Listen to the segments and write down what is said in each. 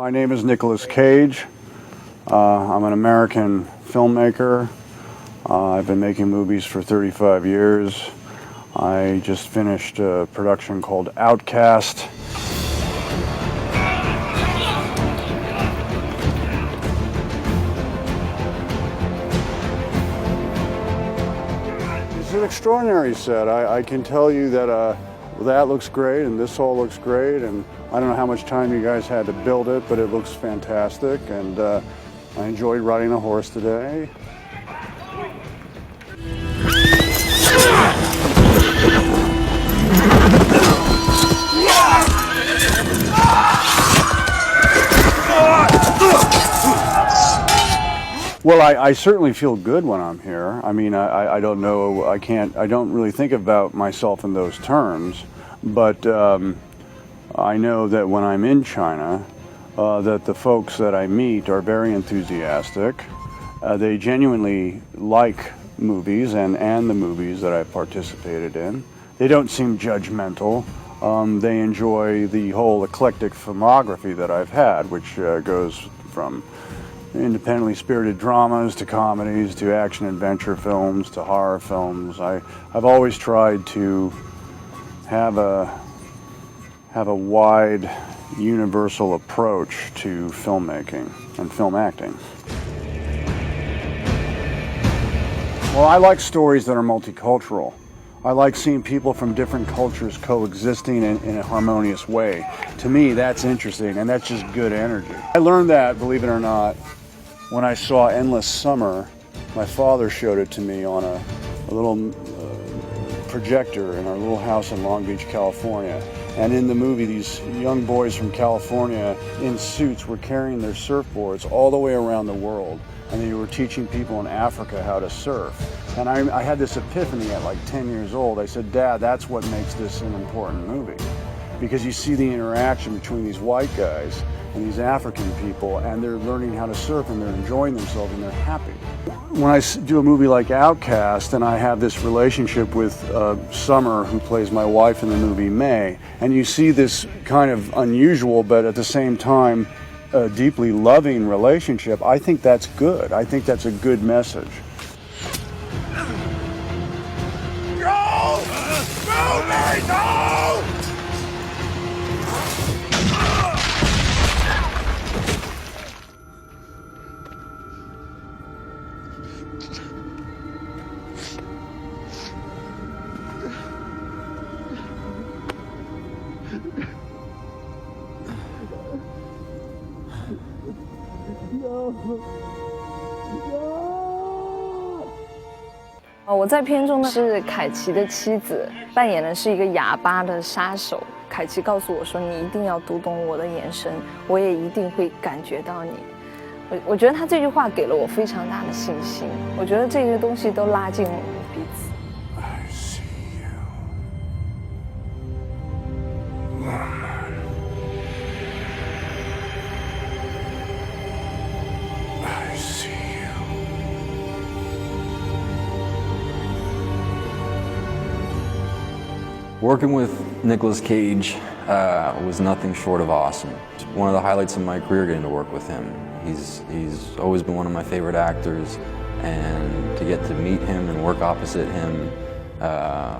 My name is Nicolas Cage. I'm an American filmmaker. I've been making movies for 35 years. I just finished a production called Outcast. It's an extraordinary set. I can tell you that that looks great and this all looks great, and I don't know how much time you guys had to build it, but it looks fantastic, and I enjoyed riding a horse today. Well, I certainly feel good when I'm here. I mean, I don't know, I don't really think about myself in those terms, but I know that when I'm in China, that the folks that I meet are very enthusiastic. They genuinely like movies and the movies that I've participated in. They don't seem judgmental. They enjoy the whole eclectic filmography that I've had, which goes from independently spirited dramas to comedies to action adventure films to horror films. I've always tried to have a wide universal approach to filmmaking and film acting. Well, I like stories that are multicultural. I like seeing people from different cultures coexisting in a harmonious way. To me, that's interesting, and that's just good energy. I learned that, believe it or not, when I saw Endless Summer. My father showed it to me on a little projector in our little house in Long Beach, California. And in the movie, these young boys from California in suits were carrying their surfboards all the way around the world, and they were teaching people in Africa how to surf. And I had this epiphany at like 10 years old. I said, Dad, that's what makes this an important movie. Because you see the interaction between these white guys and these African people, and they're learning how to surf, and they're enjoying themselves, and they're happy. When I do a movie like Outcast, and I have this relationship with Summer, who plays my wife in the movie May, and you see this kind of unusual, but at the same time, deeply loving relationship, I think that's good. I think that's a good message. No! No, Mary, no!我在片中呢是凯奇的妻子，扮演的是一个哑巴的杀手。凯奇告诉我说：“你一定要读懂我的眼神，我也一定会感觉到你。”我觉得他这句话给了我非常大的信心。我觉得这些东西都拉近了我们彼此。Working with Nicolas Cage was nothing short of awesome. It's one of the highlights of my career getting to work with him. He's always been one of my favorite actors, and to get to meet him and work opposite him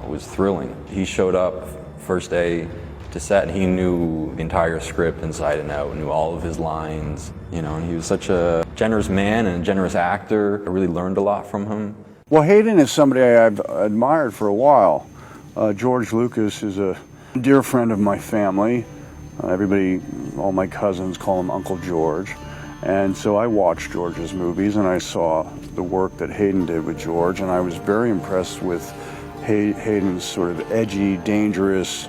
was thrilling. He showed up first day to set, and he knew the entire script inside and out, knew all of his lines, you know, and he was such a generous man and a generous actor. I really learned a lot from him. Well, Hayden is somebody I've admired for a while. George Lucas is a dear friend of my family. Everybody, all my cousins call him Uncle George. And so I watched George's movies, and I saw the work that Hayden did with George, and I was very impressed with Hayden's sort of edgy, dangerous,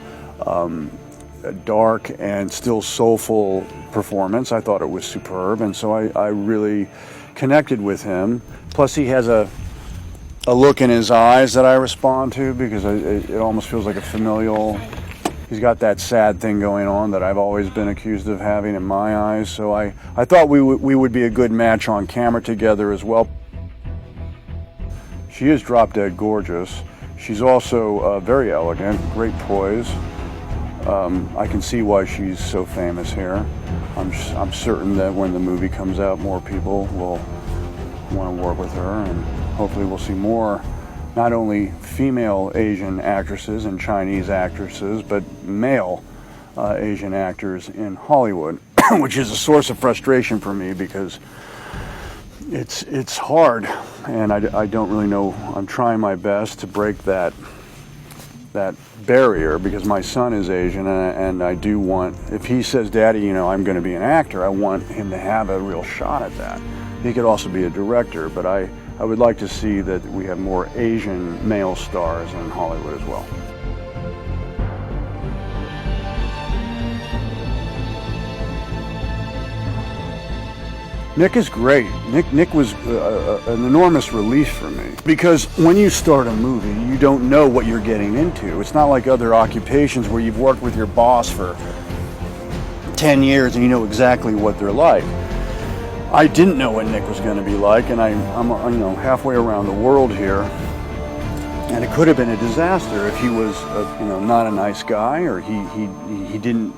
dark, and still soulful performance. I thought it was superb, and so I really connected with him. Plus, he has a look in his eyes that I respond to, because it almost feels like a familial. He's got that sad thing going on that I've always been accused of having in my eyes. So I thought we would be a good match on camera together as well. She is drop dead gorgeous. She's also very elegant, great poise. I can see why she's so famous here. I'm certain that when the movie comes out, more people will want to work with her, and hopefully we'll see more, not only female Asian actresses and Chinese actresses, but male Asian actors in Hollywood, which is a source of frustration for me because it's hard, and I don't really know. I'm trying my best to break that barrier because my son is Asian, and I do want, if he says, Daddy, you know, I'm going to be an actor, I want him to have a real shot at that. He could also be a director, but I would like to see that we have more Asian male stars in Hollywood as well. Nick is great. Nick was an enormous relief for me because when you start a movie, you don't know what you're getting into. It's not like other occupations where you've worked with your boss for 10 years and you know exactly what they're like. I didn't know what Nick was going to be like, and I'm you know, halfway around the world here, and it could have been a disaster if he was you know, not a nice guy, or he didn't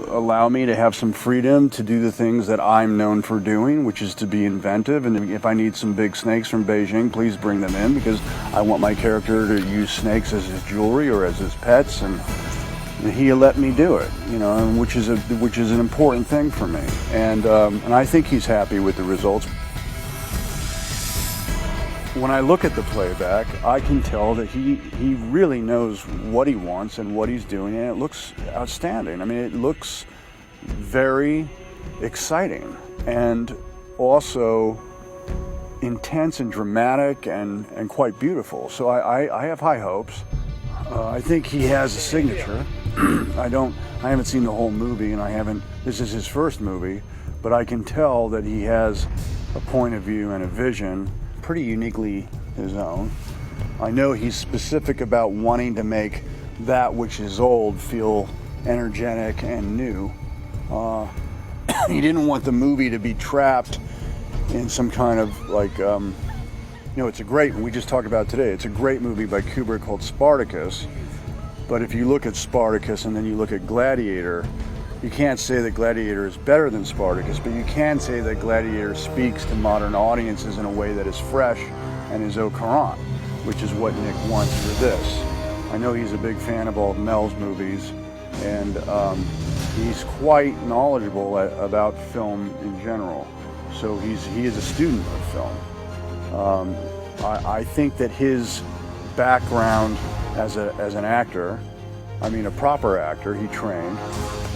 allow me to have some freedom to do the things that I'm known for doing, which is to be inventive. And if I need some big snakes from Beijing, please bring them in, because I want my character to use snakes as his jewelry or as his pets, and he let me do it, you know, which is an important thing for me, and I think he's happy with the results. When I look at the playback, I can tell that he really knows what he wants and what he's doing, and it looks outstanding. I mean, it looks very exciting and also intense and dramatic and quite beautiful. So I have high hopes. I think he has a signature. I haven't seen the whole movie, and this is his first movie, but I can tell that he has a point of view and a vision pretty uniquely his own. I know he's specific about wanting to make that which is old feel energetic and new. He didn't want the movie to be trapped in some kind of like, you know, we just talked about today, it's a great movie by Kubrick called Spartacus, but if you look at Spartacus and then you look at Gladiator, you can't say that Gladiator is better than Spartacus, but you can say that Gladiator speaks to modern audiences in a way that is fresh and is au courant, which is what Nick wants for this. I know he's a big fan of all of Mel's movies, and he's quite knowledgeable about film in general. So he is a student of film. I think that his background as an actor, I mean a proper actor, he trained,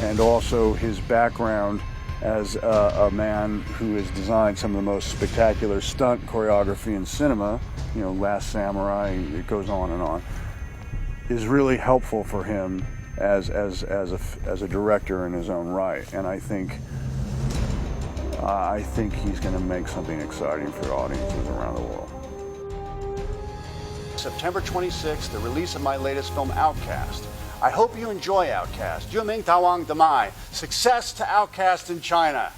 and also his background as a man who has designed some of the most spectacular stunt choreography in cinema, you know, Last Samurai, it goes on and on, is really helpful for him as a director in his own right. And I think he's going to make something exciting for audiences around the world. September 26th, the release of my latest film, Outcast. I hope you enjoy Outcast. 绝命逃亡的 Success to Outcast in China.